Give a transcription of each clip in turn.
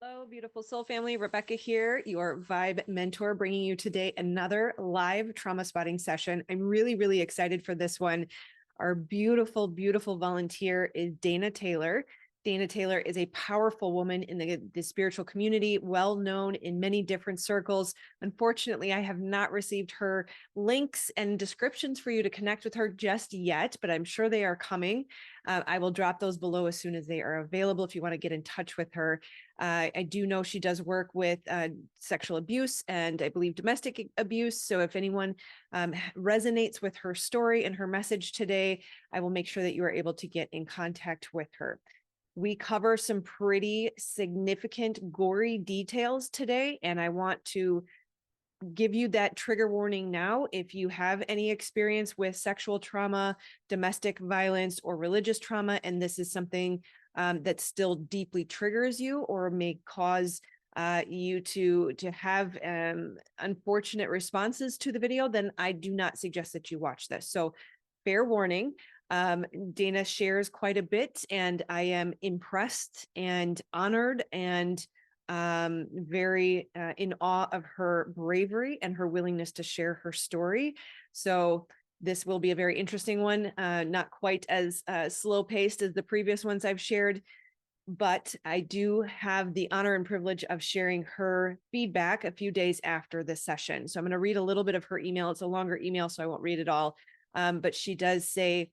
Hello, beautiful soul family. Rebecca here, your vibe mentor, bringing you today another live trauma spotting session. I'm really excited for this one. Our beautiful volunteer is Dana Taylor. Dana Taylor is a powerful woman in the spiritual community, well known in many different circles. Unfortunately, I have not received her links and descriptions for you to connect with her just yet, but I'm sure they are coming. I will drop those below as soon as they are available if you want to get in touch with her. I do know she does work with sexual abuse and I believe domestic abuse. So if anyone resonates with her story and her message today, I will make sure that you are able to get in contact with her. We cover some pretty significant gory details today, and I want to give you that trigger warning now. If you have any experience with sexual trauma, domestic violence, or religious trauma, and this is something that still deeply triggers you or may cause you to have unfortunate responses to the video, then I do not suggest that you watch this. So fair warning. Dana shares quite a bit, and I am impressed and honored and very in awe of her bravery and her willingness to share her story. So this will be a very interesting one, not quite as slow paced as the previous ones I've shared, but I do have the honor and privilege of sharing her feedback a few days after this session. So I'm going to read a little bit of her email. It's a longer email, so I won't read it all. But she does say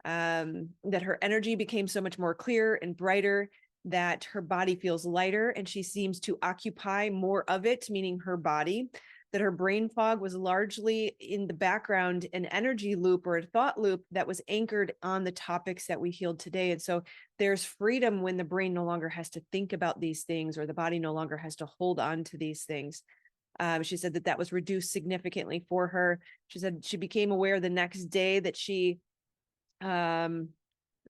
that her energy became so much more clear and brighter, that her body feels lighter and she seems to occupy more of it, meaning her body, that her brain fog was largely in the background, an energy loop or a thought loop that was anchored on the topics that we healed today. And so there's freedom when the brain no longer has to think about these things or the body no longer has to hold on to these things. She said that was reduced significantly for her. She said she became aware the next day that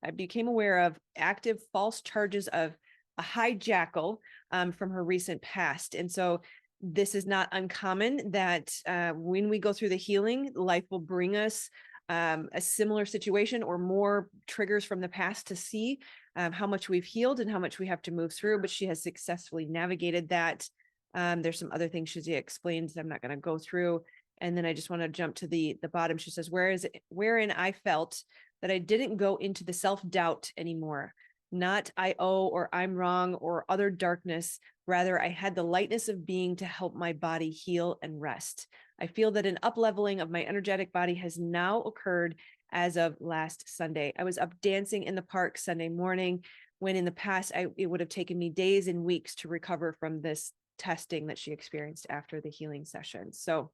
I became aware of active false charges of a hijackal from her recent past. And so this is not uncommon that when we go through the healing, life will bring us a similar situation or more triggers from the past to see how much we've healed and how much we have to move through. But she has successfully navigated that. There's some other things she explains that I'm not going to go through. And then I just want to jump to the bottom. She says, wherein I felt that I didn't go into the self-doubt anymore, not I owe or I'm wrong or other darkness. Rather, I had the lightness of being to help my body heal and rest. I feel that an up-leveling of my energetic body has now occurred as of last Sunday. I was up dancing in the park Sunday morning, when in the past it would have taken me days and weeks to recover from this testing that she experienced after the healing session. So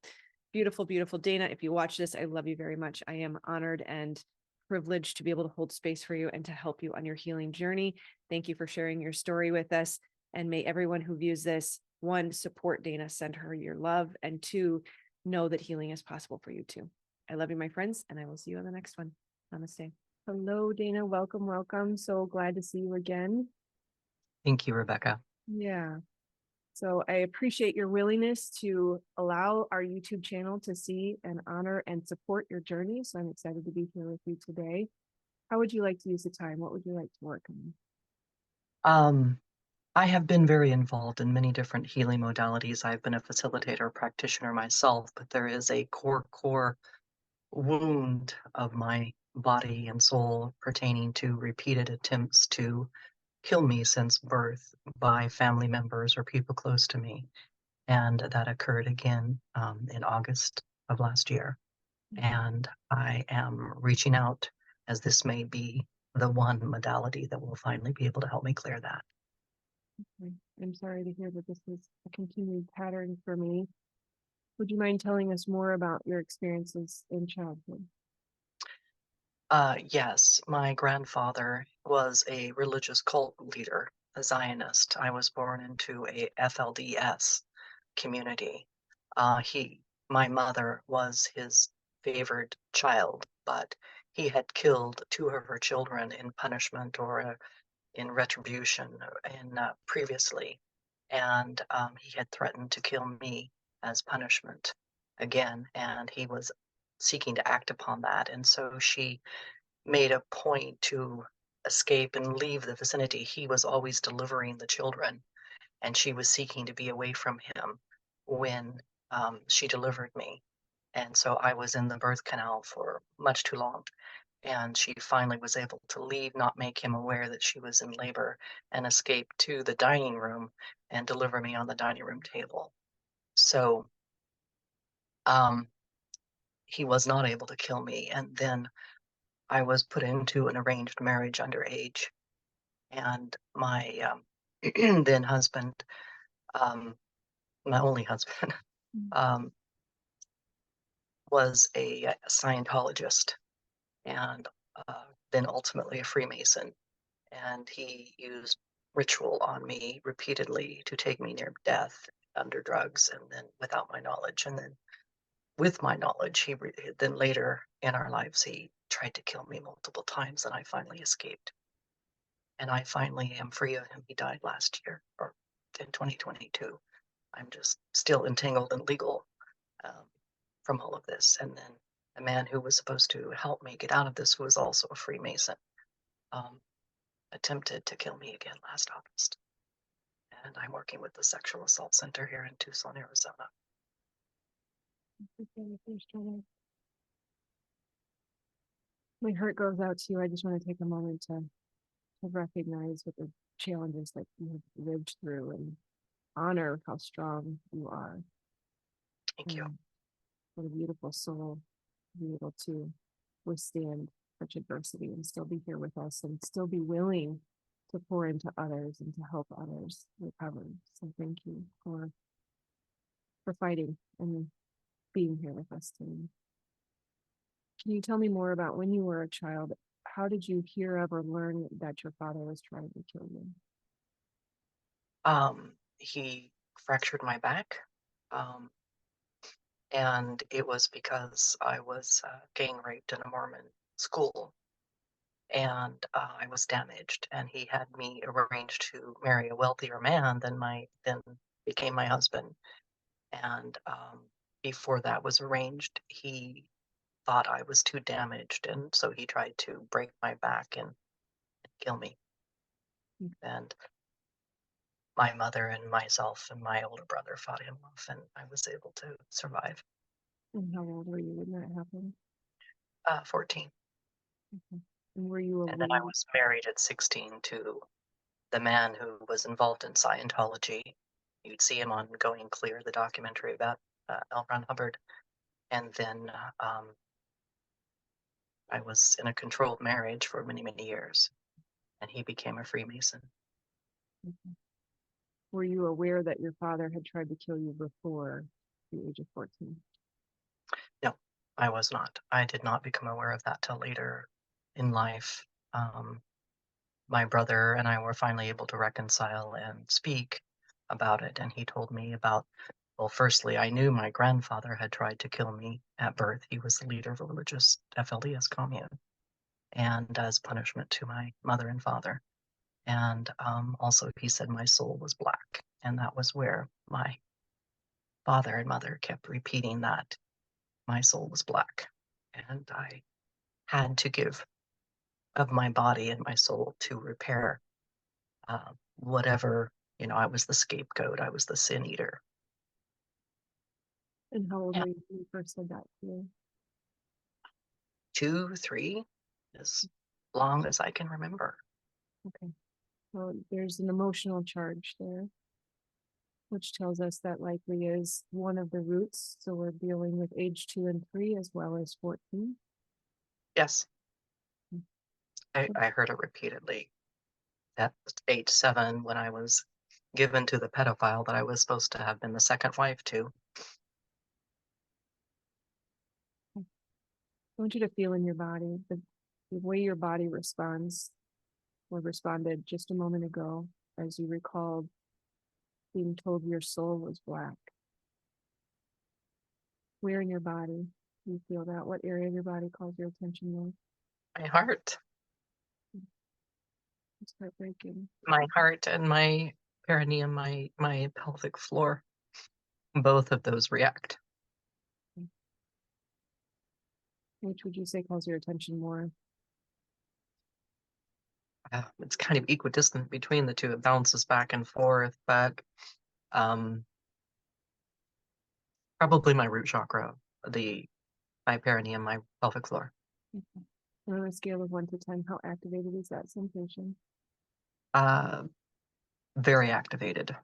beautiful Dana, if you watch this, I love you very much. I am honored and privileged to be able to hold space for you and to help you on your healing journey. Thank you for sharing your story with us. And may everyone who views this, one, support Dana, send her your love, and two, know that healing is possible for you too. I love you, my friends, and I will see you on the next one. Namaste. Hello, Dana. Welcome. So glad to see you again. Thank you, Rebecca. Yeah. So I appreciate your willingness to allow our YouTube channel to see and honor and support your journey. So I'm excited to be here with you today. How would you like to use the time? What would you like to work on? I have been very involved in many different healing modalities. I've been a facilitator, practitioner myself, but there is a core wound of my body and soul pertaining to repeated attempts to kill me since birth by family members or people close to me. And that occurred again in August of last year. And I am reaching out, as this may be the one modality that will finally be able to help me clear that. Okay. I'm sorry to hear that this is a continued pattern for me. Would you mind telling us more about your experiences in childhood? Yes, my grandfather was a religious cult leader, a Zionist. I was born into a FLDS community. My mother was his favored child, but he had killed two of her children in punishment or in retribution previously, and he had threatened to kill me as punishment again, and he was seeking to act upon that. And so she made a point to escape and leave the vicinity. He was always delivering the children, and she was seeking to be away from him when she delivered me. And so I was in the birth canal for much too long. And she finally was able to leave, not make him aware that she was in labor, and escape to the dining room and deliver me on the dining room table. So um, he was not able to kill me. And then I was put into an arranged marriage underage. And my then husband, um, my only husband, Mm. um, was a Scientologist and then ultimately a Freemason. And he used ritual on me repeatedly to take me near death under drugs and then without my knowledge. And then with my knowledge, then later in our lives, he tried to kill me multiple times and I finally escaped. And I finally am free of him. He died last year or in 2022. I'm just still entangled in legal um, from all of this. And then a man who was supposed to help me get out of this, who was also a Freemason, um, attempted to kill me again last August. And I'm working with the Sexual Assault Center here in Tucson, Arizona. My heart goes out to you. I just want to take a moment to recognize what the challenges that you have lived through and honor how strong you are. Thank you. And what a beautiful soul to be able to withstand such adversity and still be here with us and still be willing to pour into others and to help others recover. So thank you for fighting and being here with us today. Can you tell me more about when you were a child? How did you hear of or learn that your father was trying to kill you? He fractured my back, um, and it was because I was gang raped in a Mormon school, and I was damaged. And he had me arranged to marry a wealthier man than then became my husband. And before that was arranged, he thought I was too damaged, and so he tried to break my back and kill me. And my mother and myself and my older brother fought him off, and I was able to survive. And how old were you when that happened? 14. Okay. And were you And then I aware? was married at 16 to the man who was involved in Scientology. You'd see him on Going Clear, the documentary about L. Ron Hubbard. And then I was in a controlled marriage for many, many years, and he became a Freemason. Okay. Were you aware that your father had tried to kill you before the age of 14? No, I was not. I did not become aware of that till later in life. Um, my brother and I were finally able to reconcile and speak about it, and he told me about, well, firstly, I knew my grandfather had tried to kill me at birth. He was the leader of a religious FLDS commune, and as punishment to my mother and father. And also, he said my soul was black, and that was where my father and mother kept repeating that my soul was black, and I had to give of my body and my soul to repair whatever, I was the scapegoat, I was the sin eater. And how old Yeah, were you when you first said that to you? 2, 3, as long as I can remember. Okay. Well, there's an emotional charge there, which tells us that likely is one of the roots. So we're dealing with age 2 and 3 as well as 14. Yes, Mm. I heard it repeatedly. At age 7, when I was given to the pedophile that I was supposed to have been the second wife to. I want you to feel in your body the way your body responds or responded just a moment ago as you recalled being told your soul was black. Where in your body do you feel that? What area of your body calls your attention more? My heart, It's heartbreaking. and my perineum, my pelvic floor, both of those react. Which would you say calls your attention more? it's kind of equidistant between the two. It bounces back and forth, but um, probably my root chakra, the my perineum, my pelvic floor. Okay. On a scale of 1 to 10, how activated is that sensation? Uh, very activated.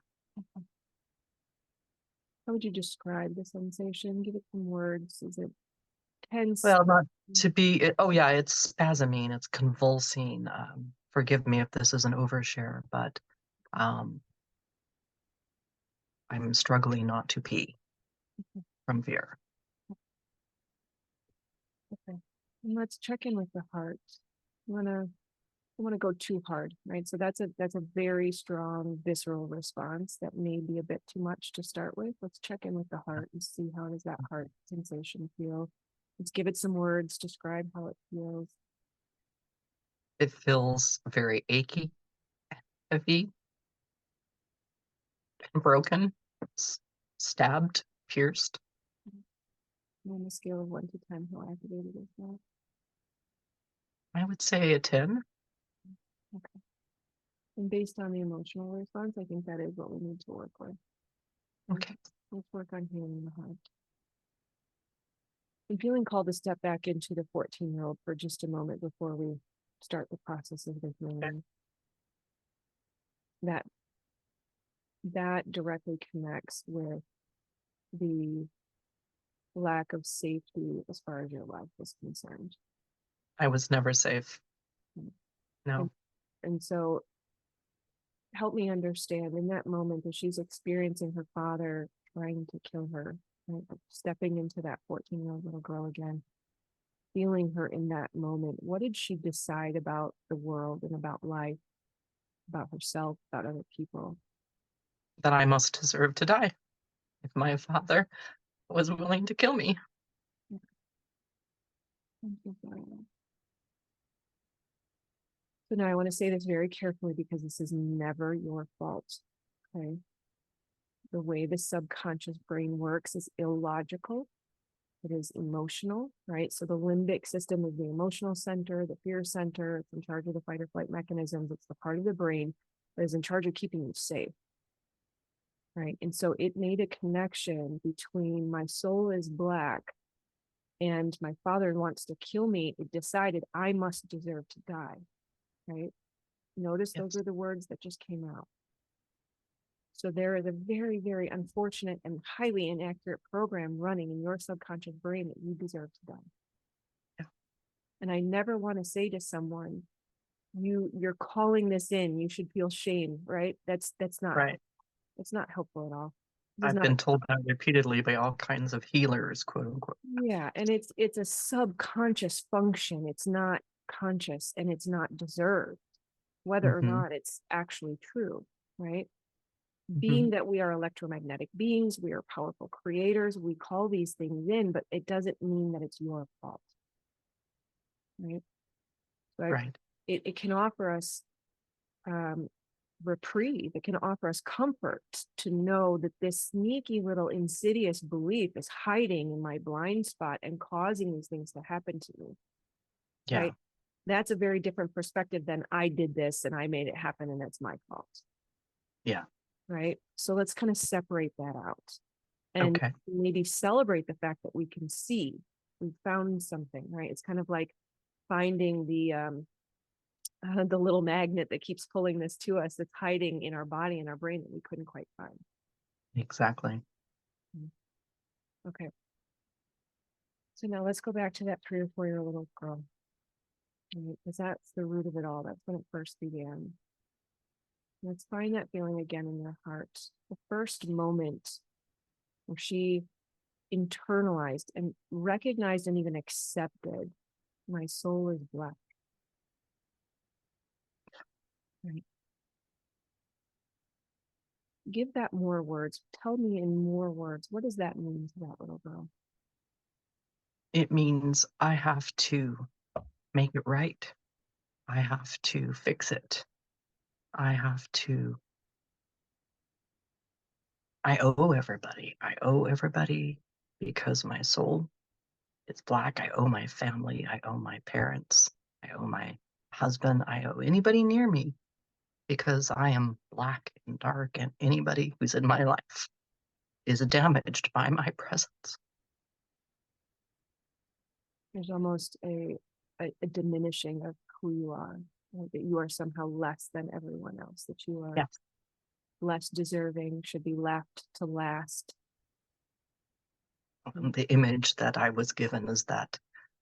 How would you describe the sensation? Give it some words. Is it tense? Well, not to be. Oh yeah, it's spasming. It's convulsing. Forgive me if this is an overshare, but um, I'm struggling not to pee from fear. Okay. And let's check in with the heart. You wanna I want to go too hard, right? So that's a very strong visceral response that may be a bit too much to start with. Let's check in with the heart and see how does that heart sensation feel. Let's give it some words, describe how it feels. It feels very achy, heavy, broken, stabbed, pierced. On a scale of 1 to 10, how activated is that? I would say a 10. Okay. And based on the emotional response, I think that is what we need to work with. Okay. Let's work on healing the heart. I'm feeling called to step back into the 14-year-old for just a moment before we start the process of the healing. That that directly connects with the lack of safety as far as your life is concerned. I was never safe. And, No. and so help me understand in that moment that she's experiencing her father trying to kill her, right? Stepping into that 14-year-old little girl again, feeling her in that moment. What did she decide about the world and about life, about herself, about other people? That I must deserve to die if my father was willing to kill me. So now I want to say this very carefully because this is never your fault. Okay. The way the subconscious brain works is illogical. It is emotional, right? So the limbic system is the emotional center, the fear center. It's in charge of the fight or flight mechanisms. It's the part of the brain that is in charge of keeping you safe, right? And so it made a connection between my soul is black and my father wants to kill me. It decided I must deserve to die, right? Notice those Yes. are the words that just came out. So there is a very, very unfortunate and highly inaccurate program running in your subconscious brain that you deserve to die. Yeah. And I never want to say to someone, you're calling this in, you should feel shame, right? That's not Right. it's not helpful at all. This is I've not a, been told that repeatedly by all kinds of healers, quote unquote. yeah, and it's a subconscious function. It's not conscious and it's not deserved, whether or Hmm. not it's actually true, right? Hmm. Being that we are electromagnetic beings, we are powerful creators, we call these things in, but it doesn't mean that it's your fault, right? So Right. it can offer us um, reprieve, it can offer us comfort to know that this sneaky little insidious belief is hiding in my blind spot and causing these things to happen to me, Yeah. right? That's a very different perspective than I did this and I made it happen and that's my fault, Yeah. right? So let's kind of separate that out and Okay. maybe celebrate the fact that we can see we found something, right? It's kind of like finding the little magnet that keeps pulling this to us that's hiding in our body and our brain that we couldn't quite find. Exactly. Okay. So now let's go back to that 3 or 4 year little girl, right? Because that's the root of it all. That's when it first began. Let's find that feeling again in your heart. The first moment where she internalized and recognized and even accepted my soul is black. Right. Give that more words. Tell me in more words. What does that mean to that little girl? It means I have to make it right. I have to fix it. I have to, I owe everybody. I owe everybody because my soul is black. I owe my family. I owe my parents. I owe my husband I owe anybody near me because I am black and dark, and anybody who's in my life is damaged by my presence. There's almost a diminishing of who you are, right? That you are somehow less than everyone else, that you are Yes. less deserving, should be left to last. The image that I was given is that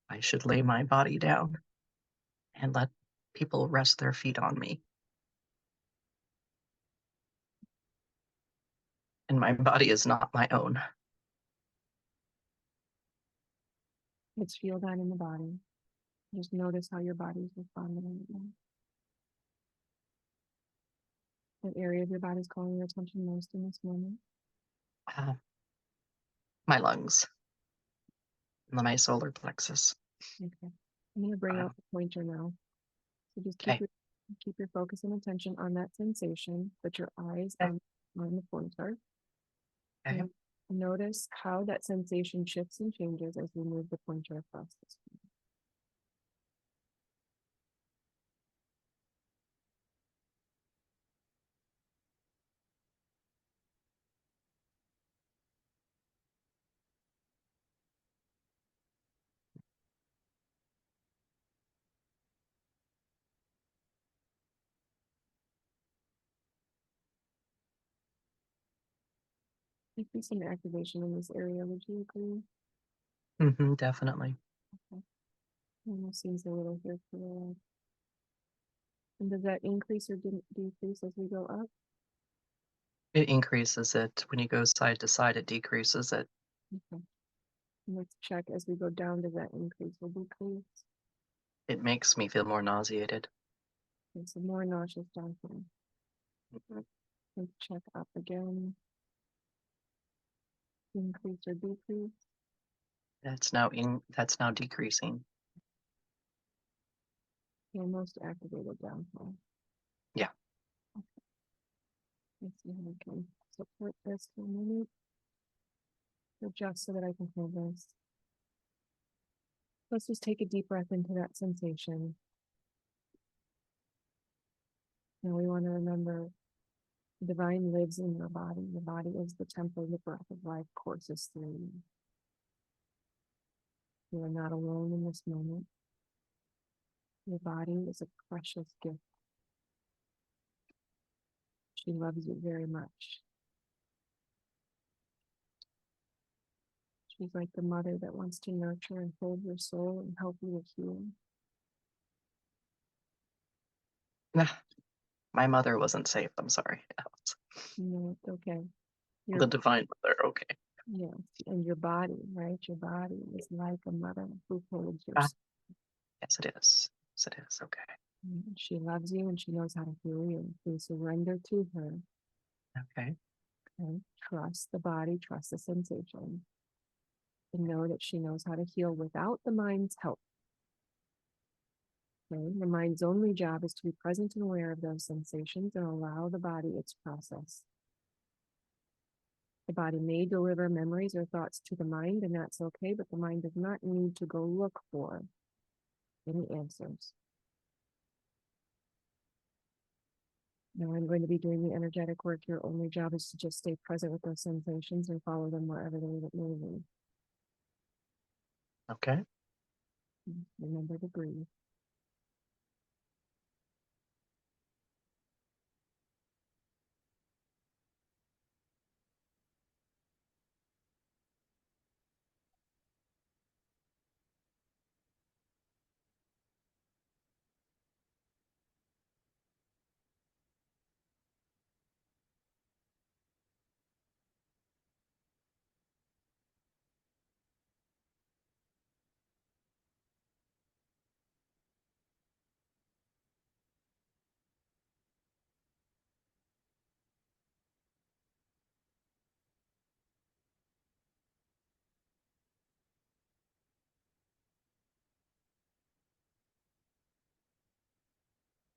I should lay my body down and let people rest their feet on me. And my body is not my own. Let's feel that in the body. Just notice how your body is responding right now. What area of your body is calling your attention most in this moment? Uh, my lungs, my solar plexus. Okay. I'm going to bring Uh, out the pointer now. So just okay. keep your focus and attention on that sensation. Put your eyes Okay. on the pointer. Okay. And notice how that sensation shifts and changes as we move the pointer across the screen. I see some activation in this area. Would you agree? Definitely. Okay. Almost seems a little here for the. And does that increase or decrease as we go up? It increases it. When you go side to side, it decreases it. Okay. And let's check as we go down. Does that increase or decrease? It makes me feel more nauseated. Okay, so more nauseous down here. Mhm. Let's check up again. Increase or decrease? That's now decreasing. Almost activated down here. Yeah. Let's see how we can support this for a minute. Adjust so that I can hold this. Let's just take a deep breath into that sensation. Now we want to remember the divine lives in your body. Your body is the temple the breath of life courses through you. You are not alone in this moment. Your body is a precious gift. She loves you very much. She's like the mother that wants to nurture and hold your soul and help you to heal. My mother wasn't safe. I'm sorry. No, it's okay. The divine mother. Okay. Yes, and your body, right? Your body is like a mother who holds your Ah, soul. yes, it is. Yes, it is. Okay. She loves you and she knows how to heal you. Please surrender to her. Okay. And trust the body, trust the sensation, and know that she knows how to heal without the mind's help. Okay? The mind's only job is to be present and aware of those sensations and allow the body its process. The body may deliver memories or thoughts to the mind, and that's okay, but the mind does not need to go look for any answers. Now I'm going to be doing the energetic work. Your only job is to just stay present with those sensations and follow them wherever they may lead. Okay. Remember to breathe.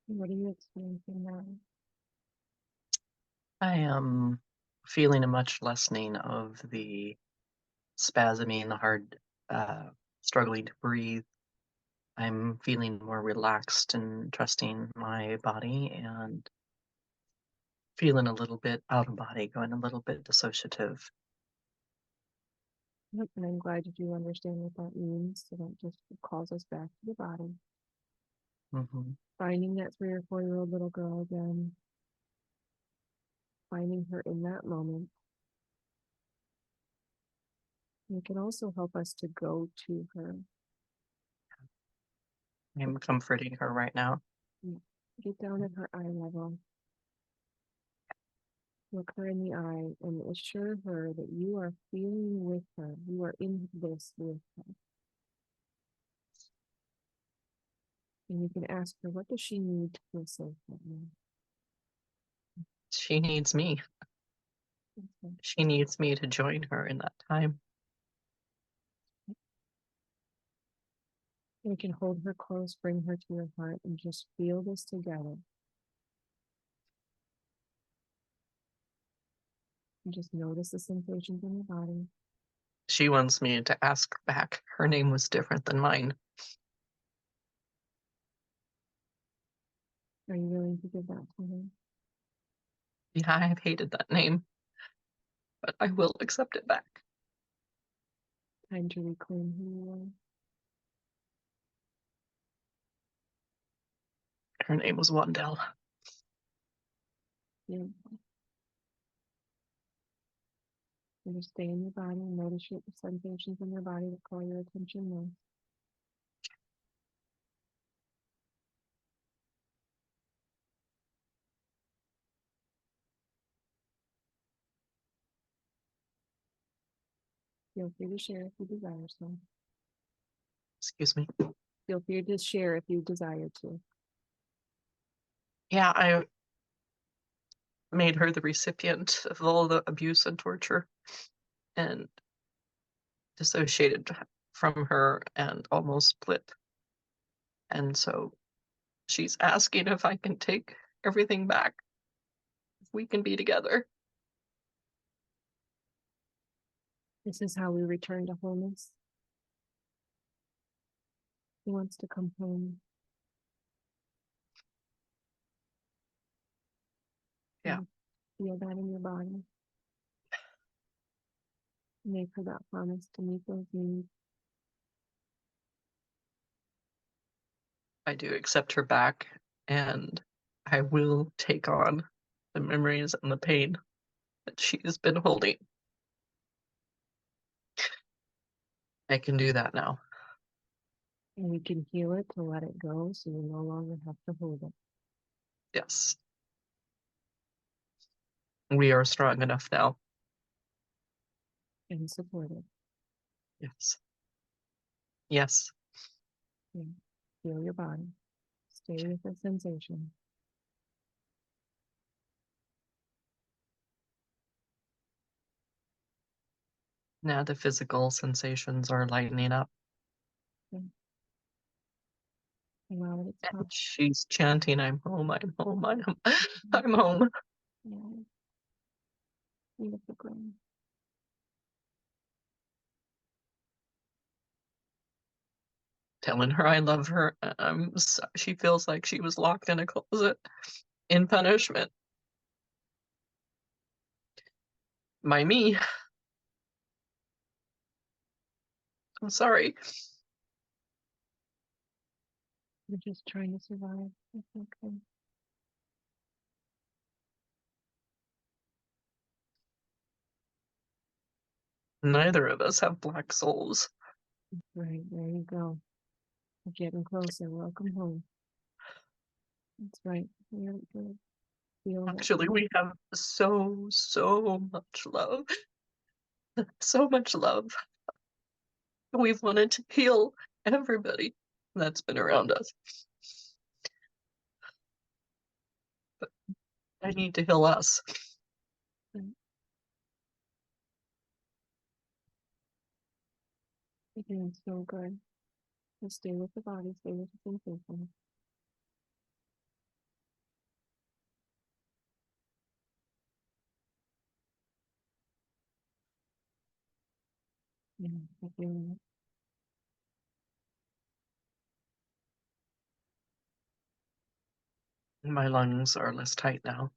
What are you experiencing now? I am feeling a much lessening of the spasming, the hard, struggling to breathe. I'm feeling more relaxed and trusting my body and feeling a little bit out of body, going a little bit dissociative. Yep, and I'm glad you do understand what that means. So that just calls us back to the body. Hmm. Finding that 3 or 4 year old little girl again, finding her in that moment. And it can also help us to go to her. I'm comforting her right now. Yeah. Get down at her eye level, look her in the eye, and assure her that you are feeling with her. You are in this with her. And you can ask her, what does she need to feel safe right now? She needs me. Okay. She needs me to join her in that time. And you can hold her close, bring her to your heart, and just feel this together. And just notice the sensations in your body. She wants me to ask back. Her name was different than mine. Are you willing to give that to her? Yeah, I've hated that name, but I will accept it back. Time to reclaim who you are. Her name was Wandell. Yeah. And just stay in your body and notice the sensations in your body that call your attention most. Feel free to share if you desire so. Excuse me. Feel free to share if you desire to. Yeah, I made her the recipient of all the abuse and torture and dissociated from her and almost split. And so she's asking if I can take everything back, if we can be together. This is how we return to wholeness. He wants to come home. Yeah, Feel that in your body. Make her that promise to meet those needs. I do accept her back, and I will take on the memories and the pain that she has been holding. I can do that now. And we can heal it to let it go so you no longer have to hold it. Yes. We are strong enough now. And support it. Yes. Yes. Yeah. Feel your body. Stay with the sensation. Now the physical sensations are lightening up. Yeah. Allow it its And power. she's chanting, I'm home, I'm home, I'm home. Yeah. Beautiful girl. Telling her I love her. She feels like she was locked in a closet in punishment by me. I'm sorry. You're just trying to survive. It's okay. Neither of us have black souls. Right, there you go. We're getting closer. Welcome home. That's right. You're good. Feel that. Actually, we have so much love. So much love. We've wanted to heal everybody that's been around us. But I need to heal us. You're doing so good. Just stay with the body, stay with the sensation. Yeah, I feel it. My lungs are less tight now,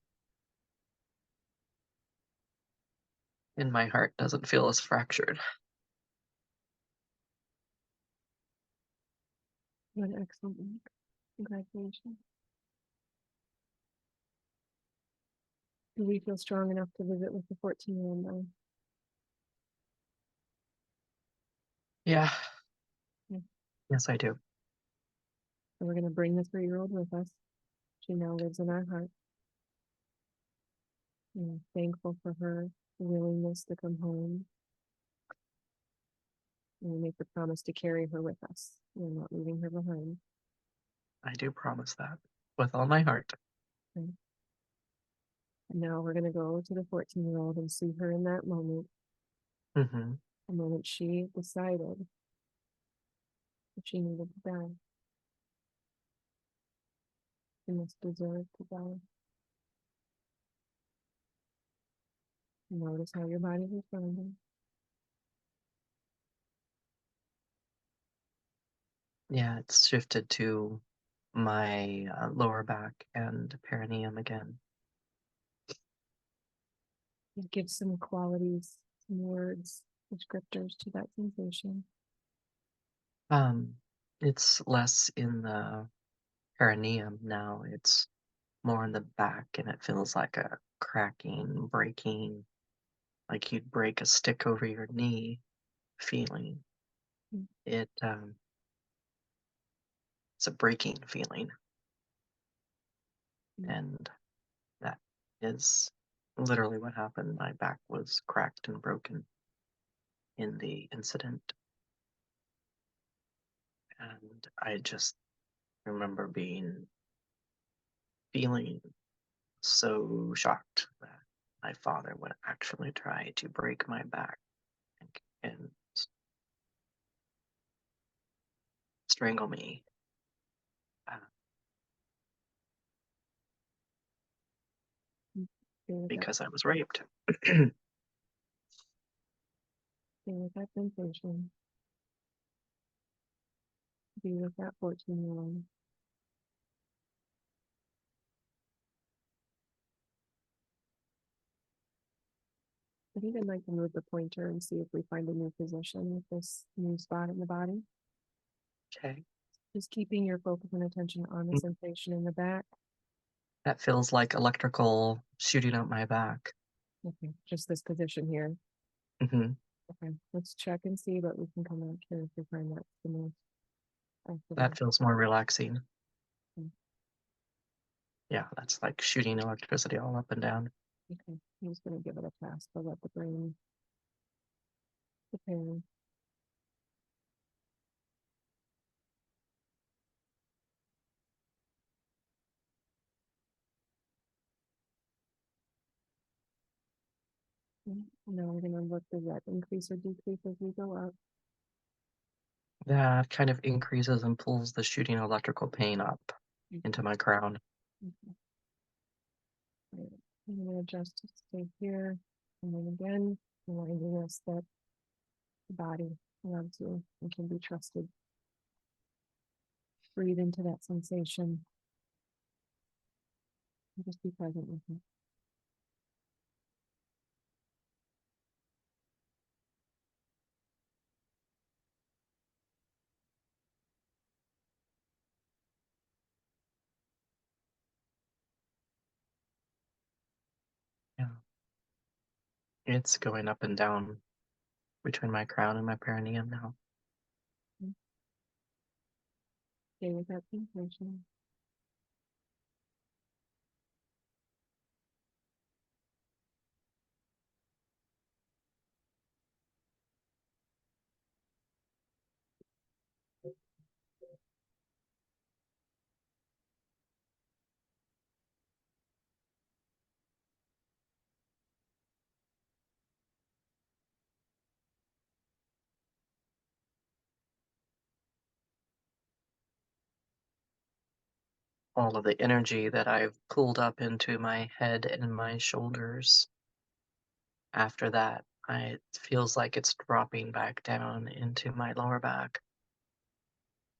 and my heart doesn't feel as fractured. What an excellent work. Congratulations. Do we feel strong enough to visit with the 14-year-old now? Yeah, Yeah. yes, I do. So we're going to bring the 3-year-old with us. She now lives in our heart. We're thankful for her willingness to come home. And we make the promise to carry her with us. We're not leaving her behind. I do promise that with all my heart. Okay. And now we're going to go to the 14-year-old and see her in that moment. Hmm. The moment she decided that she needed to die. She must deserve to die. Notice how your body is responding. Yeah, it's shifted to my lower back and perineum again. Give some qualities, some words, descriptors to that sensation. Um, it's less in the perineum now. It's more in the back, and it feels like a cracking, breaking, like you'd break a stick over your knee feeling. Mm. It's a breaking feeling, Mm. and that is literally what happened. My back was cracked and broken in the incident, and I just remember feeling so shocked that my father would actually try to break my back and strangle me uh, Mm. Stay with that, because I was raped. stay with that sensation. Be with that 14-year-old. I'd even like to move the pointer and see if we find a new position with this new spot in the body. Okay. Just keeping your focus and attention on the Mm, sensation in the back. that feels like electrical shooting up my back. Okay, just this position here. Hmm. Okay, let's check and see, but we can come out here if we find that's the most That active. feels more relaxing. Okay, Yeah, that's like shooting electricity all up and down. okay. I'm just gonna give it a pass, but let the brain prepare. Okay, now we're gonna look, does that increase or decrease as we go up? That kind of increases and pulls the shooting electrical pain up into Okay, my crown. okay. Right. I'm gonna adjust to stay here, and then again, reminding us that the body loves you and can be trusted. Breathe into that sensation and just be present with it. Yeah. It's going up and down between my crown and my perineum now. Okay. Stay with that sensation. All of the energy that I've pulled up into my head and my shoulders after that, it feels like it's dropping back down into my lower back.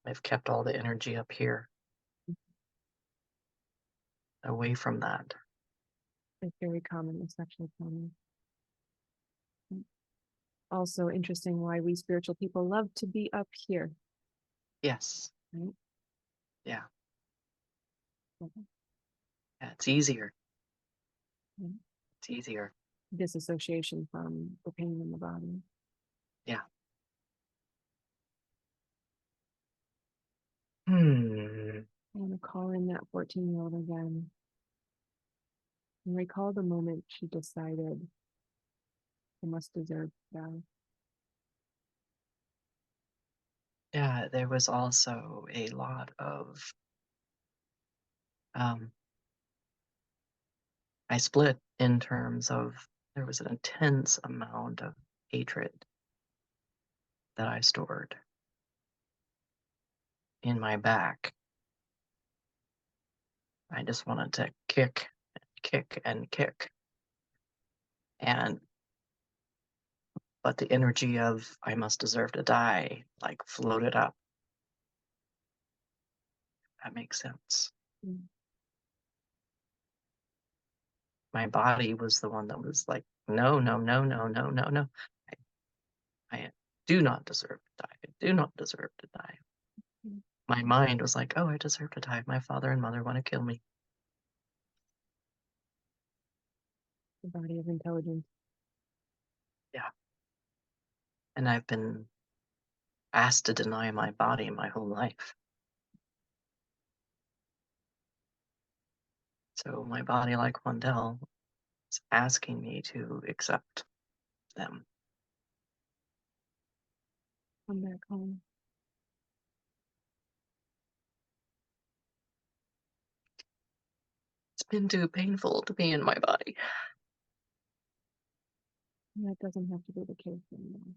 I've kept all the energy up here. away from that. It's very common, it's actually common. Also interesting why we spiritual people love to be up here, Yes. right? Yeah. Mhm. Yeah, it's easier. Mhm. It's easier. Disassociation from the pain in the body. Yeah. Hmm. I want to call in that 14-year-old again and recall the moment she decided I must deserve to die. Yeah, there was also a lot of um I split in terms of there was an intense amount of hatred that I stored in my back. I just wanted to kick, kick, and kick. And but the energy of I must deserve to die like floated up. That makes sense. Mm. My body was the one that was like, no, no, no, no, no, no, no. I do not deserve to die. I do not deserve to die. Mm. My mind was like, oh, I deserve to die. My father and mother want to kill me. The body of intelligence. Yeah. And I've been asked to deny my body my whole life. So my body, like Wandell, is asking me to accept them. Come back home. It's been too painful to be in my body. That doesn't have to be the case anymore.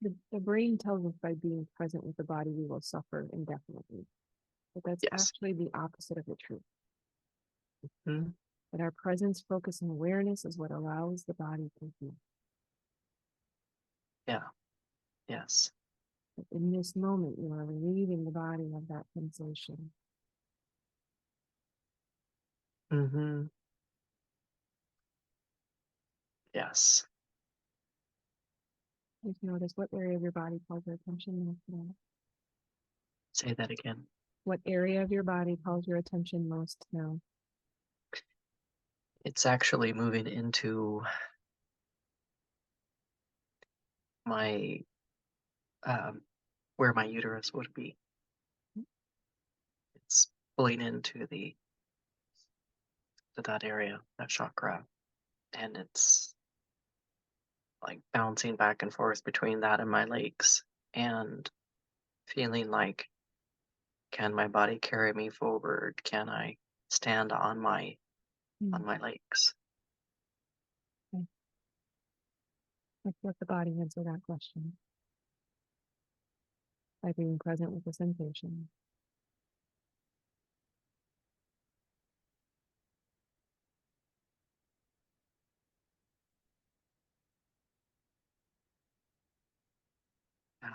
The brain tells us by being present with the body, we will suffer indefinitely. But that's Yes. actually the opposite of the truth. Mm, That our presence, focus, and awareness is what allows the body to heal. yeah. Yes. But in this moment, you are relieving the body of that sensation. Mm-hmm. Yes. Just notice what area of your body calls your attention most now. Say that again. What area of your body calls your attention most now? It's actually moving into my um, where my uterus would be. It's pulling into the to that area, that chakra, and it's like bouncing back and forth between that and my legs, and feeling like, can my body carry me forward? Can I stand Hmm. on my legs? Okay. Let's let the body answer that question by being present with the sensation. Yeah.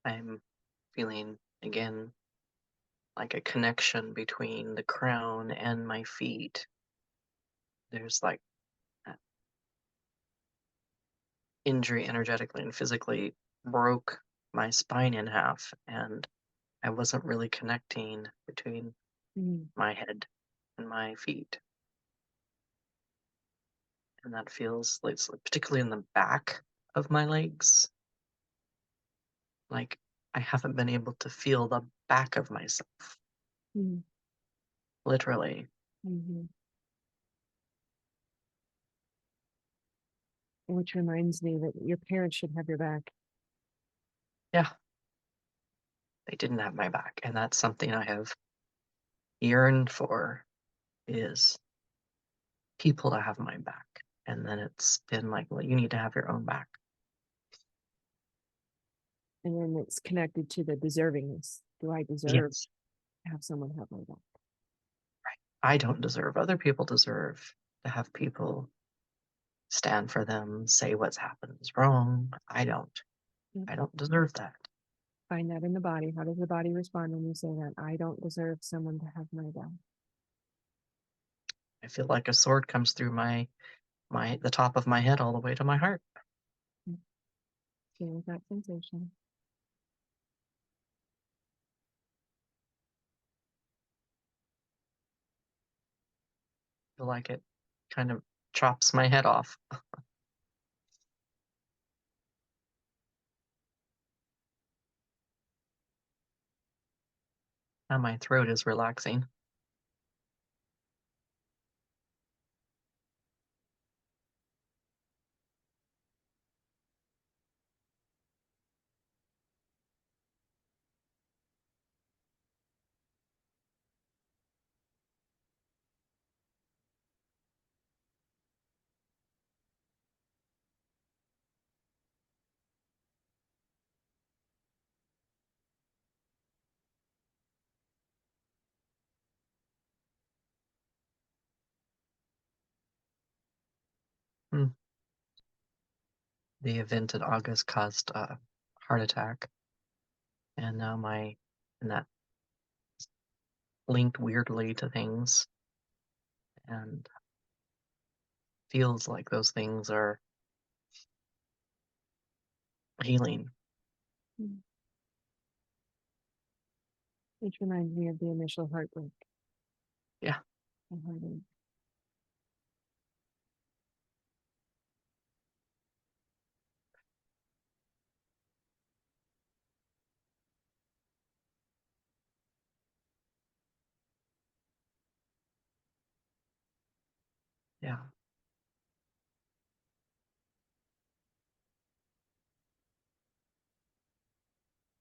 I'm feeling again like a connection between the crown and my feet. There's like that injury energetically and physically broke my spine in half, and I wasn't really connecting between Hmm. my head and my feet. And that feels like, particularly in the back of my legs, like I haven't been able to feel the back of myself, Hmm. literally. Hmm. Which reminds me that your parents should have your back. Yeah, they didn't have my back. And that's something I have yearned for is people to have my back. And then it's been like, well, you need to have your own back. And then it's connected to the deservingness. Do I deserve Yes, to have someone have my back? right. I don't deserve. Other people deserve to have people stand for them, say what's happened is wrong. I don't. Mm. I don't deserve that. Find that in the body. How does the body respond when you say that? I don't deserve someone to have my back. I feel like a sword comes through the top of my head all the way to my heart. Mm. Feel with that sensation. I feel like it kind of chops my head off. Now my throat is relaxing. Hmm. The event in August caused a heart attack, and now and that linked weirdly to things, and feels like those things are healing. Mm. Which reminds me of the initial heartbreak. Yeah, And heartache. yeah.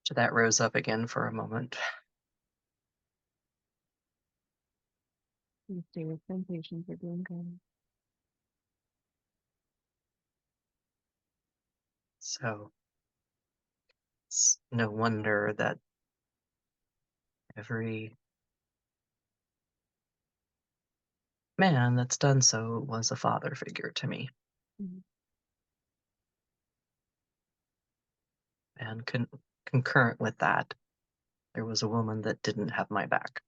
So that rose up again for a moment. You stay with sensations. You're doing good. So it's no wonder that every man that's done so was a father figure to me. Mm. And concurrent with that, there was a woman that didn't have my back.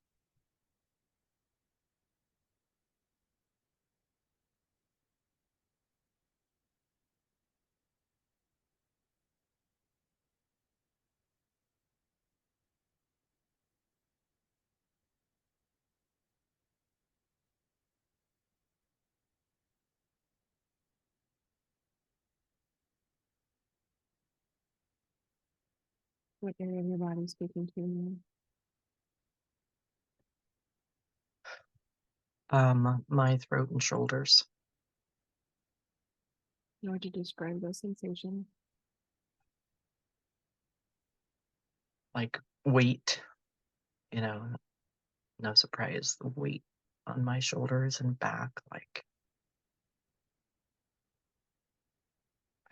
What area of your body is speaking to you? My throat and shoulders, How would you describe those sensations? like weight, you know, no surprise, the weight on my shoulders and back, like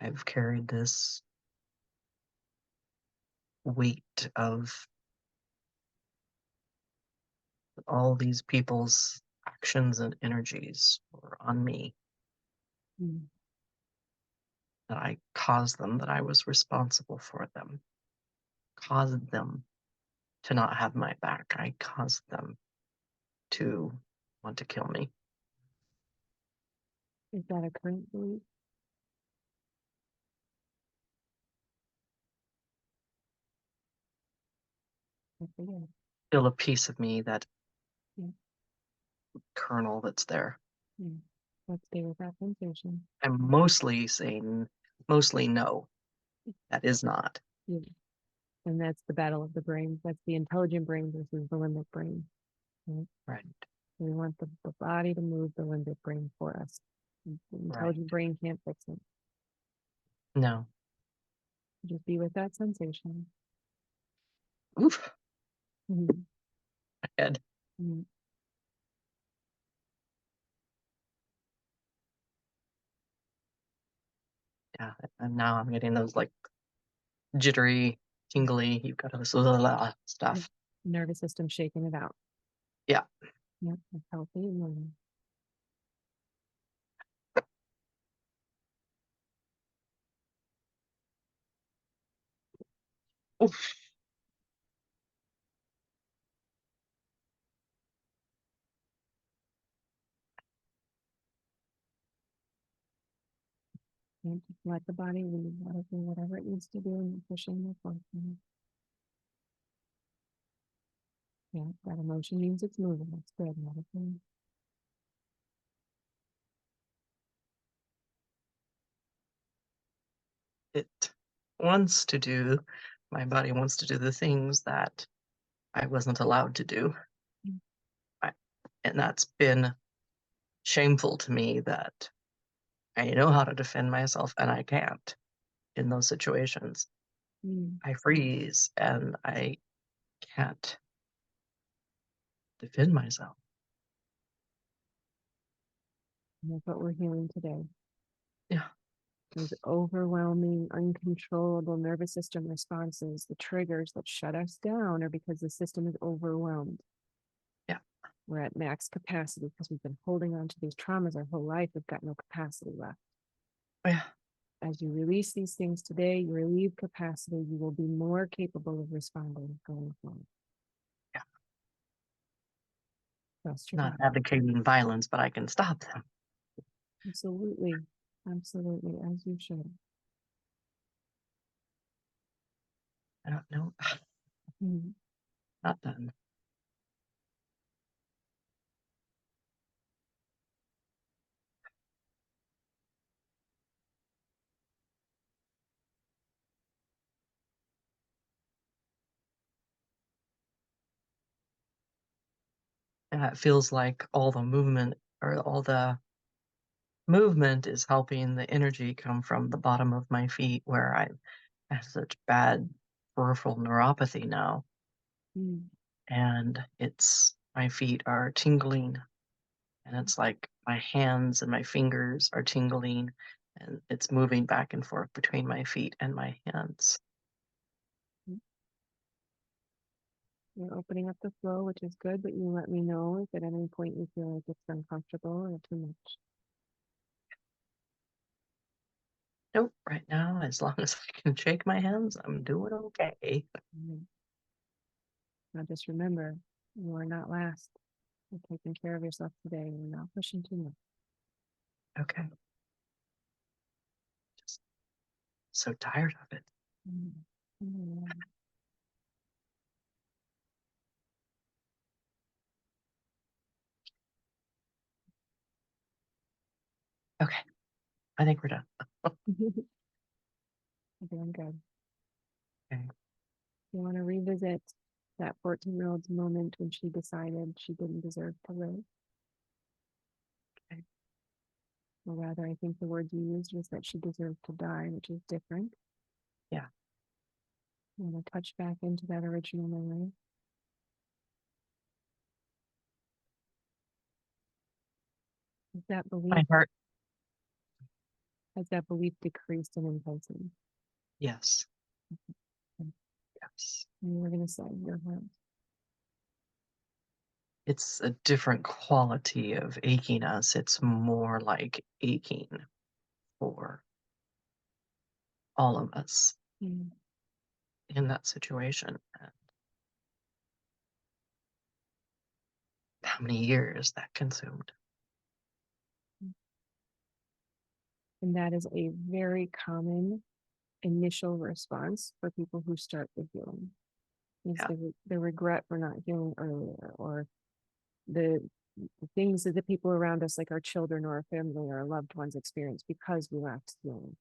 I've carried this weight of all these people's actions and energies were on me, Mm. that I caused them, that I was responsible for them, caused them to not have my back. I caused them to want to kill me. Is that a current belief? I forget. Still a piece of me, that Yeah. kernel that's there. Yeah. Let's stay with that sensation. I'm mostly saying, mostly no, that is not. Yeah. And that's the battle of the brain. That's the intelligent brain versus the limbic brain. Right? Right, We want the body to move the limbic brain for us. The right. intelligent brain can't fix it. No. Just be with that sensation. Oof, Mhm. my head. Mhm. Yeah, and now I'm getting those like jittery, tingly, you've got this Your stuff. nervous system shaking it out. Yeah. Yep, that's healthy and normal. Oof. And just let the body lead, let it do whatever it needs to do, and pushing the forcing. Yeah, that emotion means it's moving. That's good. Medicine. It wants to do, my body wants to do the things that I wasn't allowed to do. Mm. I, and that's been shameful to me that I know how to defend myself and I can't in those situations. Mm. I freeze and I can't defend myself. And that's what we're healing today. Yeah. Those overwhelming, uncontrollable nervous system responses, the triggers that shut us down, are because the system is overwhelmed. Yeah. We're at max capacity because we've been holding on to these traumas our whole life. We've got no capacity left. Yeah. As you release these things today, you relieve capacity, you will be more capable of responding going forward. Yeah. Trust your Not body. advocating violence, but I can stop them. Absolutely. Absolutely. As you should. I don't know. Mm. Not done. And it feels like all the movement or all the movement is helping the energy come from the bottom of my feet where I have such bad peripheral neuropathy now. Mm. And it's my feet are tingling and it's like my hands and my fingers are tingling and it's moving back and forth between my feet and my hands. You're opening up the flow, which is good, but you let me know if at any point you feel like it's uncomfortable or too much. Nope, right now, as long as I can shake my hands, I'm doing okay. Mm. Now just remember, you are not last. You're taking care of yourself today. You're not pushing too much. Okay. Just so tired of it. Mm. Mm. Okay, I think we're done. You're doing good. Okay. You want to revisit that 14-year-old's moment when she decided she didn't deserve to live? Okay. Or rather, I think the word you used was that she deserved to die, which is different. Yeah. You want to touch back into that original memory. Has that My belief, heart, has that belief decreased in intensity? yes. Yes. And you were going to say your heart. It's a different quality of achiness. It's more like aching for all of us Mm. in that situation. And how many years that consumed. And that is a very common initial response for people who start the healing. Is Yeah. the regret for not healing earlier, or the things that the people around us, like our children or our family or our loved ones, experience because we lacked healing.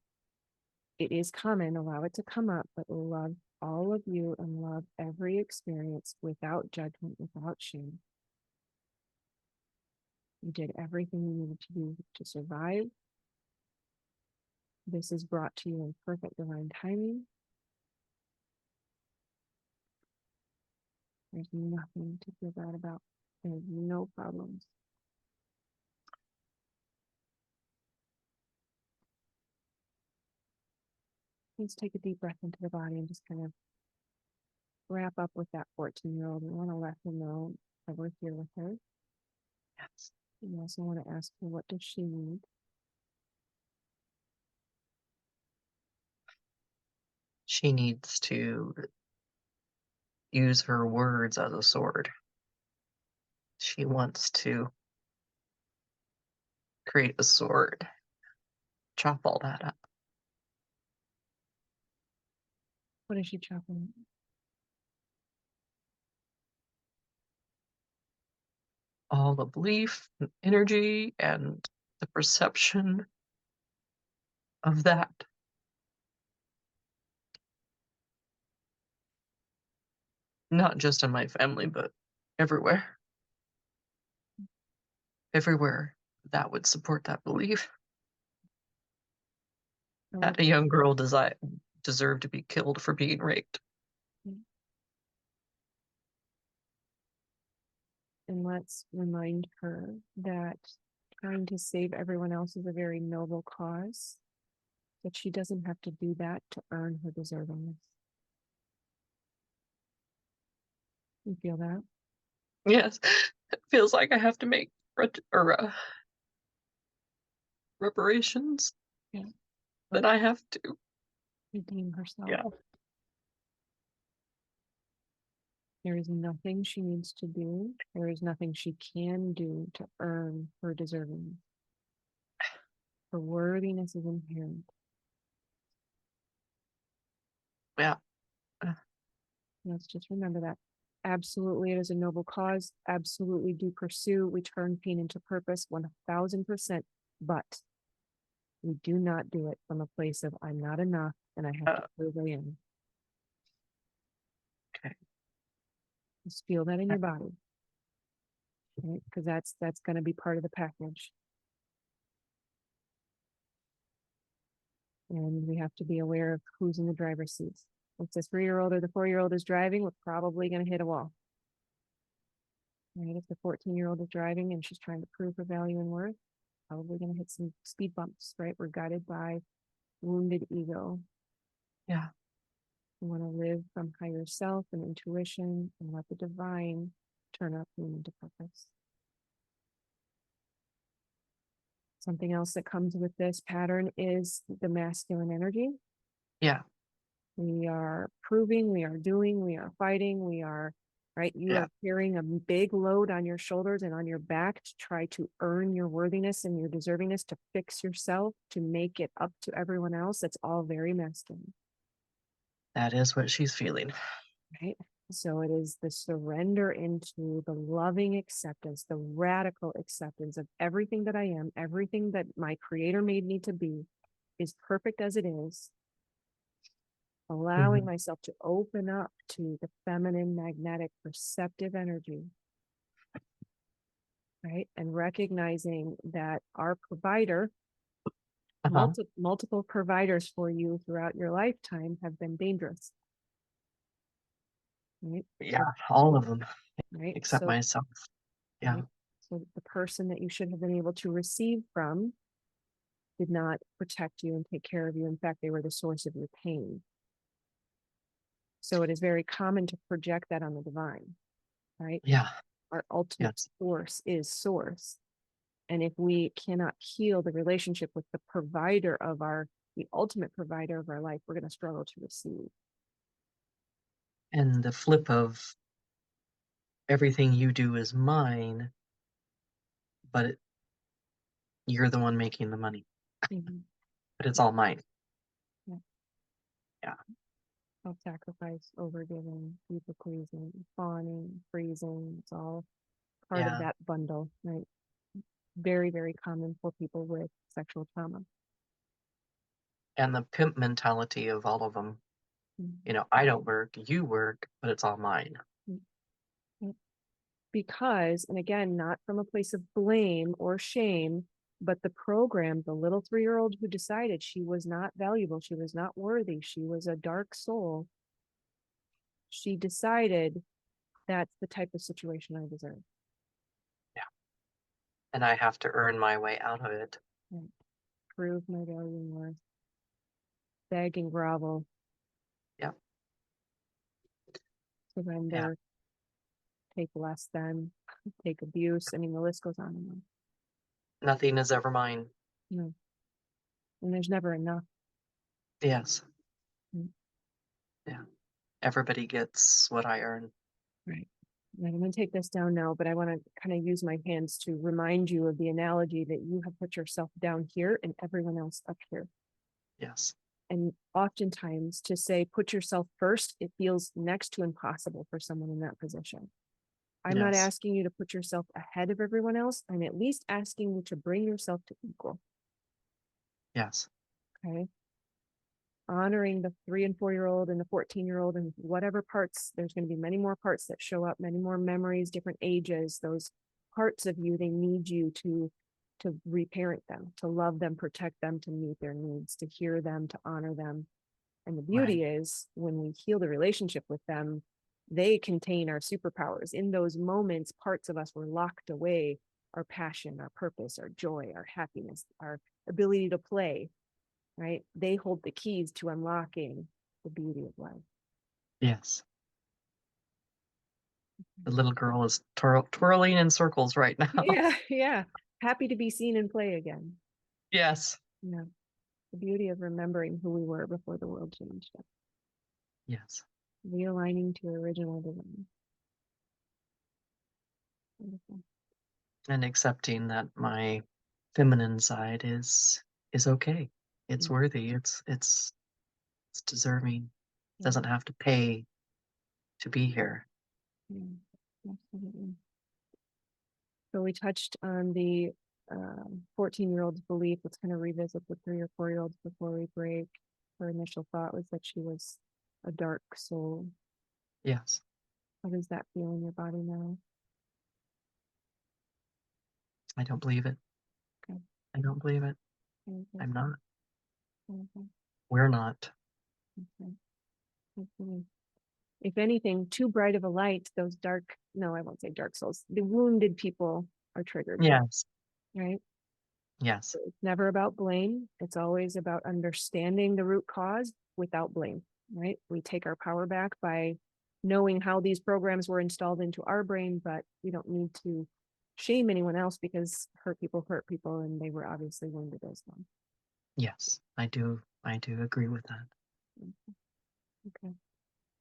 It is common, allow it to come up, but love all of you and love every experience without judgment, without shame. You did everything you needed to do to survive. This is brought to you in perfect divine timing. There's nothing to feel bad about. There's no problems. Let's take a deep breath into the body and just kind of wrap up with that 14-year-old. We want to let her know that we're here with her. Yes. We also want to ask her, what does she need? She needs to use her words as a sword. She wants to create a sword, chop all that up. What is she chopping? All the belief, and energy, and the perception of that. Not just in my family, but everywhere. Everywhere that would support that belief And that a young girl deserved to be killed for being raped. let's remind her that trying to save everyone else is a very noble cause, that she doesn't have to do that to earn her deservingness. You feel that? Yes, it feels like I have to make reparations. Yeah. That I have to. Redeem herself. Yeah. There is nothing she needs to do. There is nothing she can do to earn her deservingness. Her worthiness is inherent. Yeah. Let's just remember that. Absolutely, it is a noble cause. Absolutely do pursue. We turn pain into purpose 1000%. But we do not do it from a place of I'm not enough and I have to prove I am. Okay. Just feel that in your body. Right? Because that's going to be part of the package. And we have to be aware of who's in the driver's seats. If the 3-year-old or the 4-year-old is driving, we're probably going to hit a wall. Right? If the 14-year-old is driving and she's trying to prove her value and worth, probably going to hit some speed bumps, right? We're guided by wounded ego. Yeah. We want to live from higher self and intuition and let the divine turn our pain into purpose. Something else that comes with this pattern is the masculine energy. Yeah. We are proving, we are doing, we are fighting, we are, right? You are carrying a big load on your shoulders and on your back to try to earn your worthiness and your deservingness, to fix yourself, to make it up to everyone else. That's all very masculine. That is what she's feeling. Right? So it is the surrender into the loving acceptance, the radical acceptance of everything that I am, everything that my creator made me to be is perfect as it is. Allowing myself to open up to the feminine, magnetic, perceptive energy, right? And recognizing that our provider, multiple providers for you throughout your lifetime have been dangerous. Right? Yeah, all of them, right? except myself. Yeah. Right? So the person that you should have been able to receive from did not protect you and take care of you. In fact, they were the source of your pain. So it is very common to project that on the divine, right? Yeah. Our ultimate source is source. And if we cannot heal the relationship with the provider of the ultimate provider of our life, we're going to struggle to receive. And the flip of everything you do is mine, but you're the one making the money. But it's all mine. Yeah. Self-sacrifice, overgiving, people pleasing, fawning, freezing. It's all part of that bundle, right? Very, very common for people with sexual trauma. And the pimp mentality of all of them. You know, I don't work, you work, but it's all mine. Because, and again, not from a place of blame or shame, but the program, the little 3-year-old who decided she was not valuable, she was not worthy, she was a dark soul, she decided that's the type of situation I deserve. Yeah. And I have to earn my way out of it. Right. Prove my value and worth. Beg and grovel. Yeah. Surrender. Take less than, take abuse. I mean, the list goes on and on. Nothing is ever mine. No. And there's never enough. Yes. Mm. Yeah. everybody gets what I earn. Right. Right. I'm going to take this down now, but I want to kind of use my hands to remind you of the analogy that you have put yourself down here and everyone else up here. Yes. And oftentimes to say, put yourself first, it feels next to impossible for someone in that position. I'm not Yes. asking you to put yourself ahead of everyone else. I'm at least asking you to bring yourself to equal. Yes. Okay. Honoring the 3 and 4-year-old and the 14-year-old and whatever parts, there's going to be many more parts that show up, many more memories, different ages, those parts of you, they need you to reparent them, to love them, protect them, to meet their needs, to hear them, to honor them. And the Right. beauty is when we heal the relationship with them, they contain our superpowers. In those moments, parts of us were locked away, our passion, our purpose, our joy, our happiness, our ability to play, right? They hold the keys to unlocking the beauty of life. Yes. The little girl is twirling in circles right now. Yeah, yeah. Happy to be seen and play again. Yes. Yeah. The beauty of remembering who we were before the world changed us. Yes. Realigning to original design. Wonderful. And accepting that my feminine side is okay. It's Yeah, worthy. It's deserving. yeah, Doesn't have to pay to be here. yeah, absolutely. So we touched on the 14-year-old's belief. Let's kind of revisit the 3 or 4-year-olds before we break. Her initial thought was that she was a dark soul. Yes. How does that feel in your body now? I don't believe it. Okay. I don't believe it. Okay. I'm not. Okay. We're not. Okay. Okay. If anything, too bright of a light, those dark, no, I won't say dark souls, the wounded people are triggered, Yes. right? Yes. It's never about blame. It's always about understanding the root cause without blame, right? We take our power back by knowing how these programs were installed into our brain, but we don't need to shame anyone else because hurt people, and they were obviously wounded as well. Yes. I do agree with that. Okay.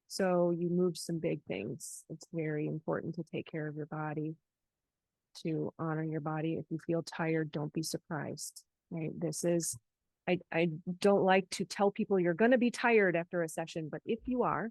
So you moved some big things. It's very important to take care of your body, to honor your body. If you feel tired, don't be surprised, right? I don't like to tell people you're going to be tired after a session, but if you are,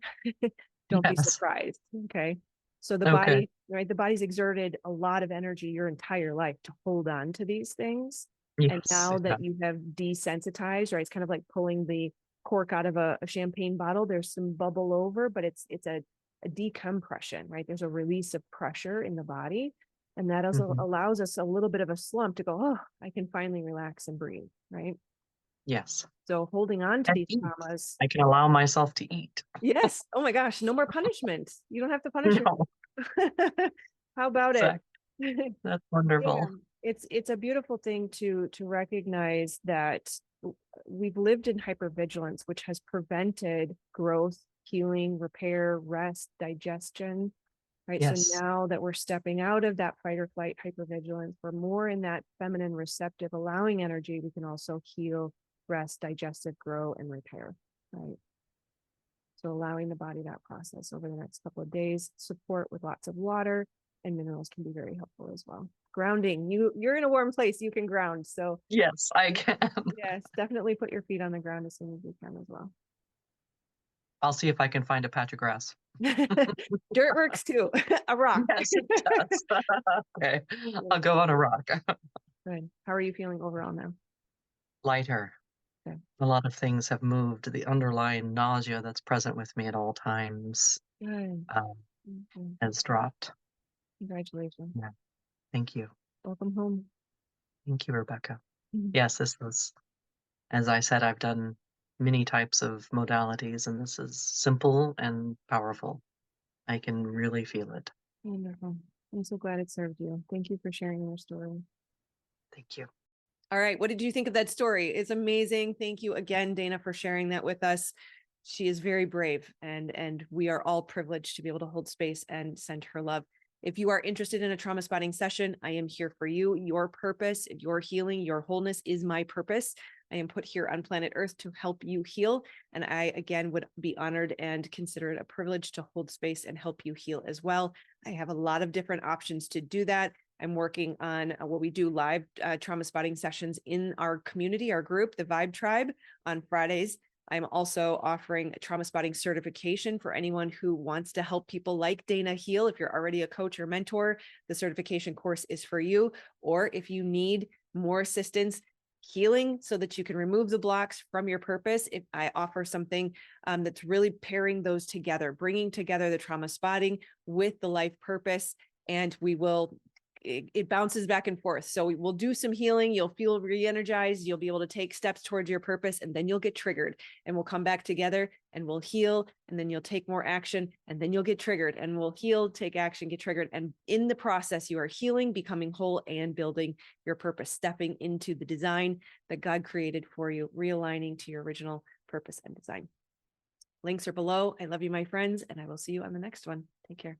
don't be Yes. surprised. Okay. So the Okay. body, right? The body's exerted a lot of energy your entire life to hold on to these things. And Yes. now Yeah. that you have desensitized, right? It's kind of like pulling the cork out of a champagne bottle. There's some bubble over, but it's a decompression, right? There's a release of pressure in the body. And that also Mhm. allows us a little bit of a slump to go, oh, I can finally relax and breathe, right? Yes. So holding on to And these eat. traumas, I can allow myself to eat. yes. Oh my gosh, no more punishment. You don't have to punish No. yourself. How about it? Exactly. That's Yeah, wonderful. it's a beautiful thing to recognize that we've lived in hypervigilance, which has prevented growth, healing, repair, rest, digestion. Right. So Yes. now that we're stepping out of that fight or flight hypervigilance, we're more in that feminine receptive, allowing energy. We can also heal, rest, digestive, grow, and repair. Right. So allowing the body that process over the next couple of days, support with lots of water and minerals can be very helpful as well. Grounding, you're in a warm place, you can ground. So Yes, I can. yes, definitely put your feet on the ground as soon as you can as well. I'll see if I can find a patch of grass. Dirt works too. A rock. Yes, it does. Okay. I'll go on a rock. Good. How are you feeling overall now? Lighter. Good. A lot of things have moved. The underlying nausea that's present with me at all times Good. um, Mhm. has dropped. Congratulations. Yeah. Thank you. Welcome home. Thank you, Rebecca. Mhm. Yes, this was, as I said, I've done many types of modalities, and this is simple and powerful. I can really feel it. Wonderful. I'm so glad it served you. Thank you for sharing your story. Thank you. All right. What did you think of that story? It's amazing. Thank you again, Dana, for sharing that with us. She is very brave, and we are all privileged to be able to hold space and send her love. If you are interested in a trauma spotting session, I am here for you. Your purpose, your healing, your wholeness is my purpose. I am put here on planet Earth to help you heal. And I, again, would be honored and consider it a privilege to hold space and help you heal as well. I have a lot of different options to do that. I'm working on what we do live trauma spotting sessions in our community, our group, the Vibe Tribe, on Fridays. I'm also offering a trauma spotting certification for anyone who wants to help people like Dana heal. If you're already a coach or mentor, the certification course is for you. Or if you need more assistance healing so that you can remove the blocks from your purpose, if I offer something that's really pairing those together, bringing together the trauma spotting with the life purpose, and we will it bounces back and forth. So we'll do some healing. You'll feel re-energized. You'll be able to take steps towards your purpose, and then you'll get triggered, and we'll come back together and we'll heal. And then you'll take more action, and then you'll get triggered, and we'll heal, take action, get triggered. And in the process, you are healing, becoming whole, and building your purpose, stepping into the design that God created for you, realigning to your original purpose and design. Links are below. I love you, my friends, and I will see you on the next one. Take care.